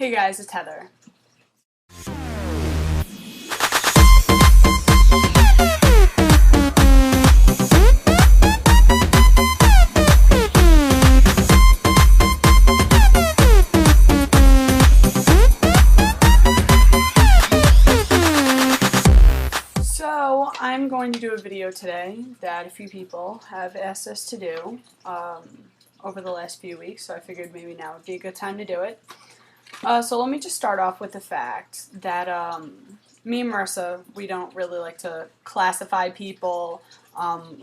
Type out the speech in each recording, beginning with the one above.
Hey guys, it's Heather. So I'm going to do a video today that a few people have asked us to do over the last few weeks, so I figured maybe now would be a good time to do it. So let me just start off with the fact that me and Marissa, we don't really like to classify people.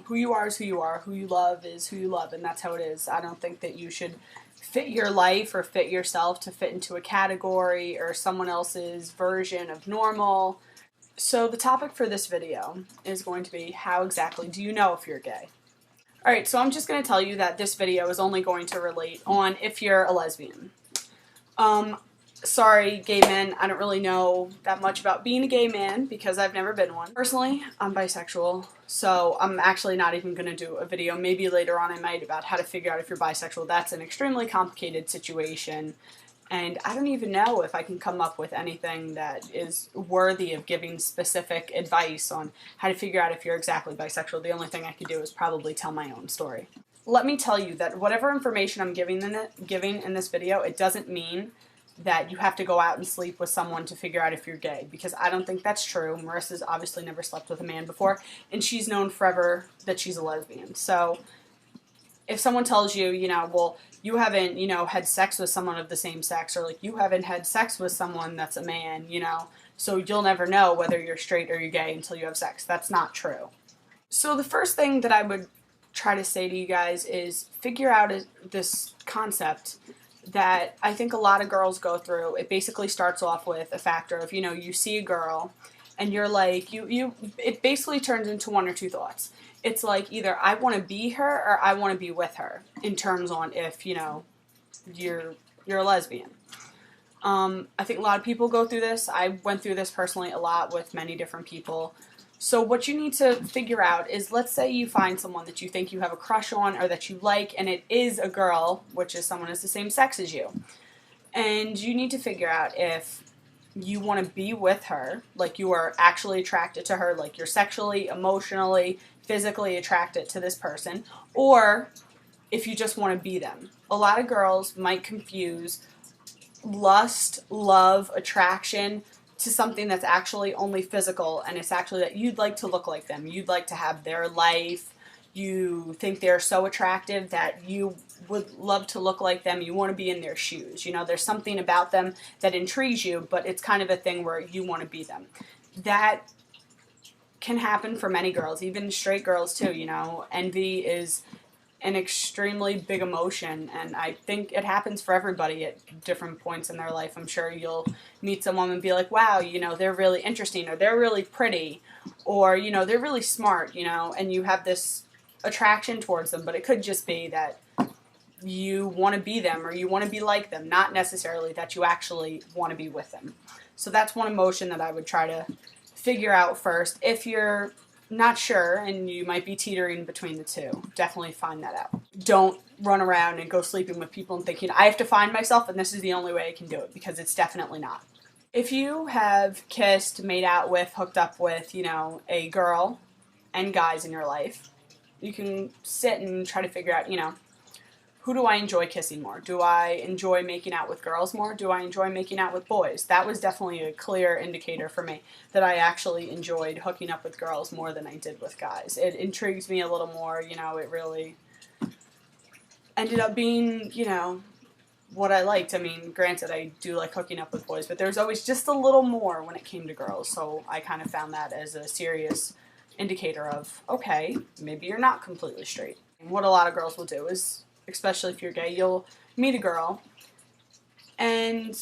Who you are is who you are. Who you love is who you love, and that's how it is. I don't think that you should fit your life or fit yourself to fit into a category or someone else's version of normal. So the topic for this video is going to be, how exactly do you know if you're gay? Alright, so I'm just going to tell you that this video is only going to relate on if you're a lesbian. Sorry, gay men, I don't really know that much about being a gay man because I've never been one. Personally, I'm bisexual, so I'm actually not even going to do a video. Maybe later on I might about how to figure out if you're bisexual. That's an extremely complicated situation, and I don't even know if I can come up with anything that is worthy of giving specific advice on how to figure out if you're exactly bisexual. The only thing I could do is probably tell my own story. Let me tell you that whatever information I'm giving in this video, it doesn't mean that you have to go out and sleep with someone to figure out if you're gay, because I don't think that's true. Marissa's obviously never slept with a man before, and she's known forever that she's a lesbian. So if someone tells you, well, you haven't, had sex with someone of the same sex, or like you haven't had sex with someone that's a man, so you'll never know whether you're straight or you're gay until you have sex. That's not true. So the first thing that I would try to say to you guys is figure out this concept that I think a lot of girls go through. It basically starts off with a factor of, you see a girl and you're like, it basically turns into one or two thoughts. It's like either I want to be her or I want to be with her in terms on if, you're a lesbian. I think a lot of people go through this. I went through this personally a lot with many different people. So what you need to figure out is, let's say you find someone that you think you have a crush on or that you like, and it is a girl, which is someone who's the same sex as you. And you need to figure out if you want to be with her, like you are actually attracted to her, like you're sexually, emotionally, physically attracted to this person, or if you just want to be them. A lot of girls might confuse lust, love, attraction to something that's actually only physical, and it's actually that you'd like to look like them. You'd like to have their life. You think they're so attractive that you would love to look like them. You want to be in their shoes. There's something about them that intrigues you, but it's kind of a thing where you want to be them. That can happen for many girls, even straight girls too. Envy is an extremely big emotion, and I think it happens for everybody at different points in their life. I'm sure you'll meet someone and be like, wow, they're really interesting, or they're really pretty, or, they're really smart, and you have this attraction towards them, but it could just be that you want to be them or you want to be like them, not necessarily that you actually want to be with them. So that's one emotion that I would try to figure out first. If you're not sure and you might be teetering between the two, definitely find that out. Don't run around and go sleeping with people and thinking, I have to find myself and this is the only way I can do it, because it's definitely not. If you have kissed, made out with, hooked up with, a girl and guys in your life, you can sit and try to figure out, who do I enjoy kissing more? Do I enjoy making out with girls more? Do I enjoy making out with boys? That was definitely a clear indicator for me that I actually enjoyed hooking up with girls more than I did with guys. It intrigues me a little more, it really ended up being, what I liked. I mean, granted, I do like hooking up with boys, but there's always just a little more when it came to girls, so I kind of found that as a serious indicator of, okay, maybe you're not completely straight. And what a lot of girls will do is, especially if you're gay, you'll meet a girl and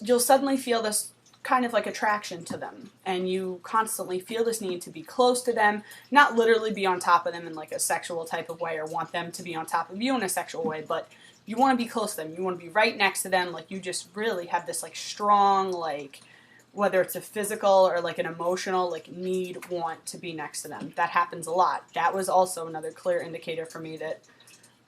you'll suddenly feel this kind of like attraction to them, and you constantly feel this need to be close to them, not literally be on top of them in like a sexual type of way or want them to be on top of you in a sexual way, but you want to be close to them. You want to be right next to them. Like, you just really have this like strong, like, whether it's a physical or like an emotional, like, need, want to be next to them. That happens a lot. That was also another clear indicator for me that,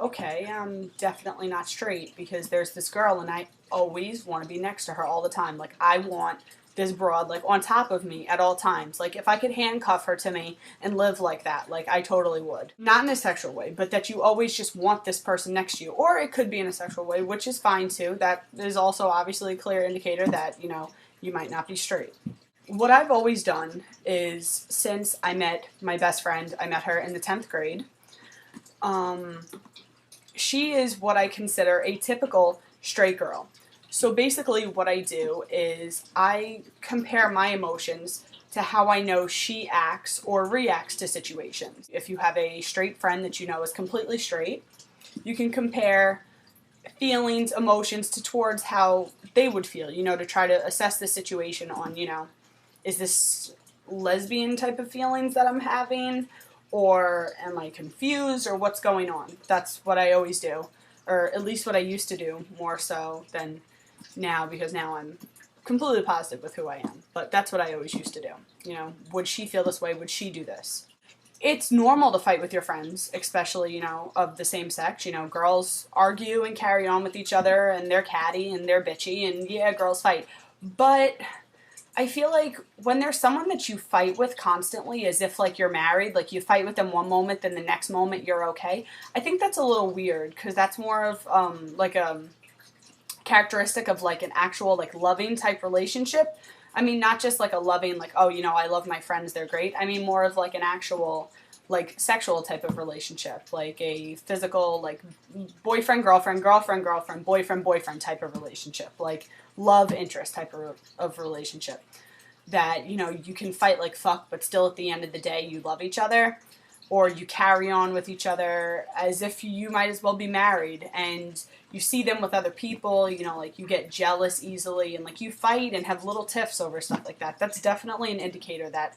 okay, I'm definitely not straight because there's this girl and I always want to be next to her all the time. Like, I want this broad, like, on top of me at all times. Like, if I could handcuff her to me and live like that, like, I totally would. Not in a sexual way, but that you always just want this person next to you. Or it could be in a sexual way, which is fine too. That is also obviously a clear indicator that, you know, you might not be straight. What I've always done is, since I met my best friend, I met her in the 10th grade. She is what I consider a typical straight girl. So basically what I do is I compare my emotions to how I know she acts or reacts to situations. If you have a straight friend that you know is completely straight, you can compare feelings, emotions towards how they would feel, you know, to try to assess the situation on, you know, is this lesbian type of feelings that I'm having, or am I confused, or what's going on? That's what I always do, or at least what I used to do, more so than now, because now I'm completely positive with who I am. But that's what I always used to do. You know, would she feel this way? Would she do this? It's normal to fight with your friends, especially, you know, of the same sex. You know, girls argue and carry on with each other, and they're catty and they're bitchy, and yeah, girls fight. But I feel like when there's someone that you fight with constantly, as if like you're married, like you fight with them one moment, then the next moment you're okay, I think that's a little weird, because that's more of like a characteristic of like an actual like loving type relationship. I mean, not just like a loving, like, oh, you know, I love my friends, they're great. I mean, more of like an actual like sexual type of relationship, like a physical, like boyfriend, girlfriend, girlfriend, girlfriend, boyfriend, boyfriend type of relationship, like love interest type of relationship, that, you know, you can fight like fuck, but still at the end of the day you love each other, or you carry on with each other as if you might as well be married, and you see them with other people, you know, like you get jealous easily, and like you fight and have little tiffs over stuff like that. That's definitely an indicator that,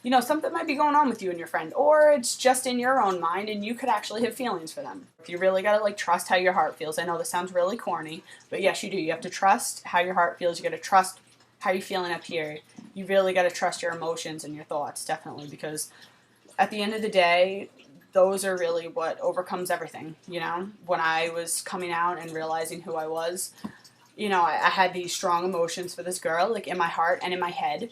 you know, something might be going on with you and your friend, or it's just in your own mind and you could actually have feelings for them. If you really gotta like trust how your heart feels. I know this sounds really corny, but yes, you do. You have to trust how your heart feels. You gotta trust how you're feeling up here. You really gotta trust your emotions and your thoughts, definitely, because at the end of the day, those are really what overcomes everything, you know? When I was coming out and realizing who I was, you know, I had these strong emotions for this girl, like in my heart and in my head.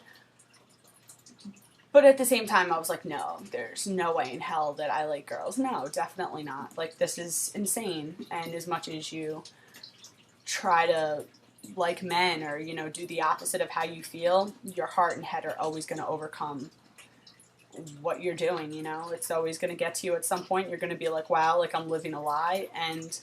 But at the same time, I was like, no, there's no way in hell that I like girls. No, definitely not. Like, this is insane. And as much as you try to like men, or, you know, do the opposite of how you feel, your heart and head are always going to overcome what you're doing, you know? It's always going to get to you at some point. You're going to be like, wow, like I'm living a lie, and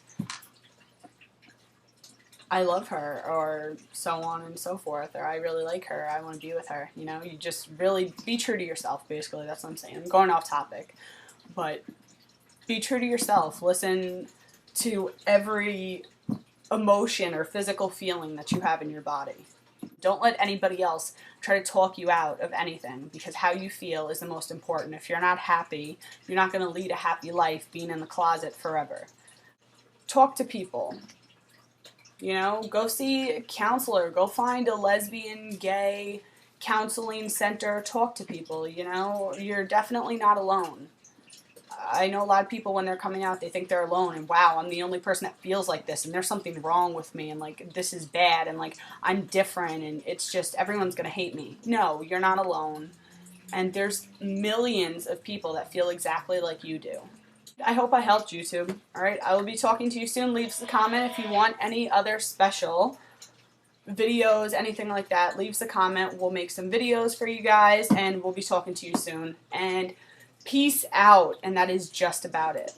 I love her, or so on and so forth, or I really like her, I want to be with her, you know? You just really be true to yourself, basically. That's what I'm saying. I'm going off topic, but be true to yourself. Listen to every emotion or physical feeling that you have in your body. Don't let anybody else try to talk you out of anything, because how you feel is the most important. If you're not happy, you're not going to lead a happy life being in the closet forever. Talk to people. You know, go see a counselor. Go find a lesbian, gay counseling center. Talk to people, you know. You're definitely not alone. I know a lot of people, when they're coming out, they think they're alone, and wow, I'm the only person that feels like this, and there's something wrong with me, and like this is bad, and like I'm different, and it's just everyone's gonna hate me. No, you're not alone, and there's millions of people that feel exactly like you do. I hope I helped, YouTube. Alright, I will be talking to you soon. Leave us a comment if you want any other special videos, anything like that. Leave us a comment. We'll make some videos for you guys, and we'll be talking to you soon. And peace out, and that is just about it.